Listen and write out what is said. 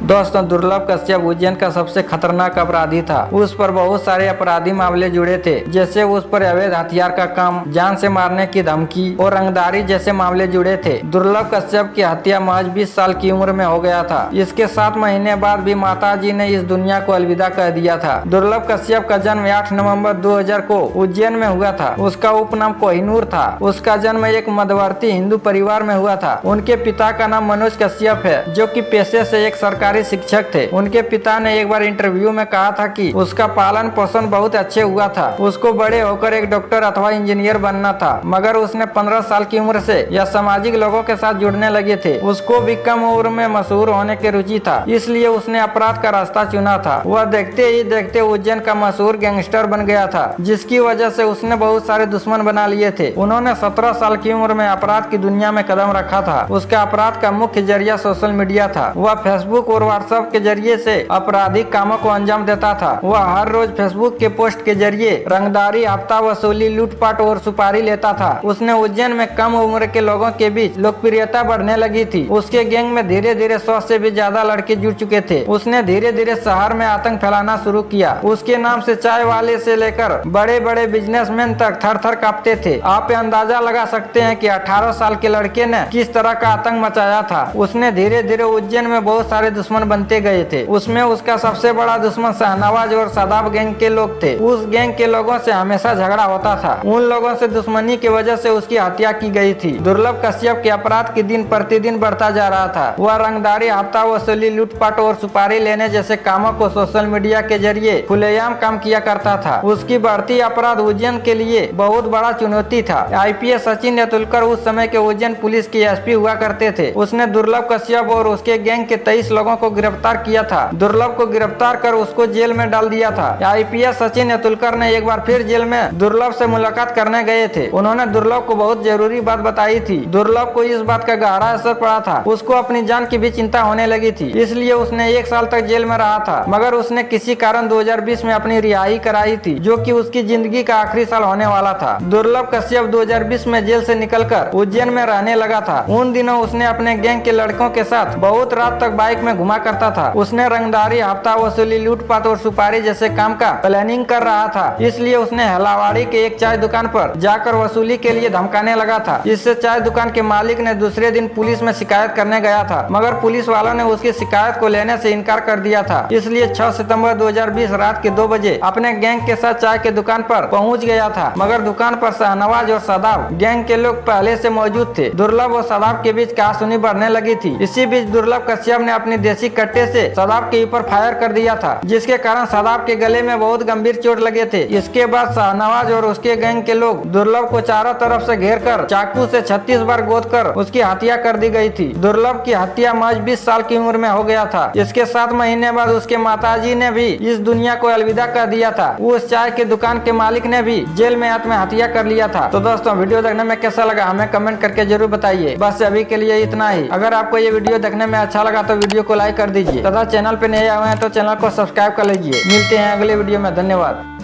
दोस्तों, दुर्लभ कश्यप उज्जैन का सबसे खतरनाक अपराधी था। उस पर बहुत सारे अपराधी मामले जुड़े थे, जैसे उस पर अवैध हथियार का काम, जान से मारने की धमकी और रंगदारी जैसे मामले जुड़े थे। दुर्लभ कश्यप की हत्या महज 20 साल की उम्र में हो गया था। इसके 7 महीने बाद भी माताजी ने इस दुनिया को अलविदा कह दिया था। दुर्लभ कश्यप का जन्म 8 नवंबर 2000 को उज्जैन में हुआ था। उसका उपनाम कोहिनूर था। उसका जन्म एक मध्यवर्ती हिंदू परिवार में हुआ था। उनके पिता का नाम मनोज कश्यप है, जो कि पेशे से एक सरकारी शिक्षक थे। उनके पिता ने एक बार इंटरव्यू में कहा था कि उसका पालन पोषण बहुत अच्छे हुआ था। उसको बड़े होकर एक डॉक्टर अथवा इंजीनियर बनना था, मगर उसने 15 साल की उम्र से यह सामाजिक लोगों के साथ जुड़ने लगे थे। उसको भी कम उम्र में मशहूर होने की रुचि था, इसलिए उसने अपराध का रास्ता चुना था। वह देखते ही देखते उज्जैन का मशहूर गैंगस्टर बन गया था, जिसकी वजह से उसने बहुत सारे दुश्मन बना लिए थे। उन्होंने 17 साल की उम्र में अपराध की दुनिया में कदम रखा था। उसका अपराध का मुख्य जरिया सोशल मीडिया था। वह फेसबुक और व्हाट्सएप के जरिए से आपराधिक कामों को अंजाम देता था। वह हर रोज फेसबुक के पोस्ट के जरिए रंगदारी, हफ्ता वसूली, लूटपाट और सुपारी लेता था। उसने उज्जैन में कम उम्र के लोगों के बीच लोकप्रियता बढ़ने लगी थी। उसके गैंग में धीरे धीरे 100 से भी ज्यादा लड़के जुड़ चुके थे। उसने धीरे धीरे शहर में आतंक फैलाना शुरू किया। उसके नाम से चाय वाले से लेकर बड़े बड़े बिजनेसमैन तक थर थर कांपते थे। आप अंदाजा लगा सकते हैं कि 18 साल के लड़के ने किस तरह का आतंक मचाया था। उसने धीरे धीरे उज्जैन में बहुत सारे दुश्मन बनते गए थे। उसमें उसका सबसे बड़ा दुश्मन शाहनवाज और सादाब गैंग के लोग थे। उस गैंग के लोगों से हमेशा झगड़ा होता था। उन लोगों से दुश्मनी की वजह से उसकी हत्या की गई थी। दुर्लभ कश्यप के अपराध की दिन प्रतिदिन बढ़ता जा रहा था। वह रंगदारी, हफ्ता वसूली, लूटपाट और सुपारी लेने जैसे कामों को सोशल मीडिया के जरिए खुलेआम काम किया करता था। उसकी बढ़ती अपराध उज्जैन के लिए बहुत बड़ा चुनौती था। IPS सचिन नेतुलकर उस समय के उज्जैन पुलिस के SP हुआ करते थे। उसने दुर्लभ कश्यप और उसके गैंग के 23 लोगों को गिरफ्तार किया था। दुर्लभ को गिरफ्तार कर उसको जेल में डाल दिया था। IPS सचिन नेतुलकर ने एक बार फिर जेल में दुर्लभ से मुलाकात करने गए थे। उन्होंने दुर्लभ को बहुत जरूरी बात बताई थी। दुर्लभ को इस बात का गहरा असर पड़ा था। उसको अपनी जान की भी चिंता होने लगी थी, इसलिए उसने 1 साल तक जेल में रहा था। मगर उसने किसी कारण 2020 में अपनी रिहाई कराई थी, जो कि उसकी जिंदगी का आखिरी साल होने वाला था। दुर्लभ कश्यप 2020 में जेल से निकलकर उज्जैन में रहने लगा था। उन दिनों उसने अपने गैंग के लड़कों के साथ बहुत रात तक बाइक में घुमा करता था। उसने रंगदारी, हफ्ता वसूली, लूटपाट और सुपारी जैसे काम का प्लानिंग कर रहा था। इसलिए उसने हलावाड़ी के एक चाय दुकान पर जाकर वसूली के लिए धमकाने लगा था। इससे चाय दुकान के मालिक ने दूसरे दिन पुलिस में शिकायत करने गया था, मगर पुलिस वालों ने उसकी शिकायत को लेने से इनकार कर दिया था। इसलिए 6 सितंबर 2020 रात के 2 बजे अपने गैंग के साथ चाय के दुकान पर पहुंच गया था। मगर दुकान पर शाहनवाज और सादाब गैंग के लोग पहले से मौजूद थे। दुर्लभ और सादाब के बीच कहासुनी बढ़ने लगी थी। इसी बीच दुर्लभ कश्यप ने अपनी देसी कट्टे से सादाब के ऊपर फायर कर दिया था, जिसके कारण सादाब के गले में बहुत गंभीर चोट लगे थे। इसके बाद शाहनवाज और उसके गैंग के लोग दुर्लभ को चारों तरफ से घेर कर चाकू से 36 बार गोद कर उसकी हत्या कर दी गई थी। दुर्लभ की हत्या महज 20 साल की उम्र में हो गया था। इसके 7 महीने बाद उसके माताजी ने भी इस दुनिया को अलविदा कर दिया था। उस चाय के दुकान के मालिक ने भी जेल में आत्महत्या कर लिया था। तो दोस्तों, वीडियो देखने में कैसा लगा हमें कमेंट करके जरूर बताइए। बस अभी के लिए इतना ही। अगर आपको ये वीडियो देखने में अच्छा लगा तो वीडियो को लाइक कर दीजिए तथा चैनल पे नए आए हैं तो चैनल को सब्सक्राइब कर लीजिए। मिलते हैं अगले वीडियो में। धन्यवाद।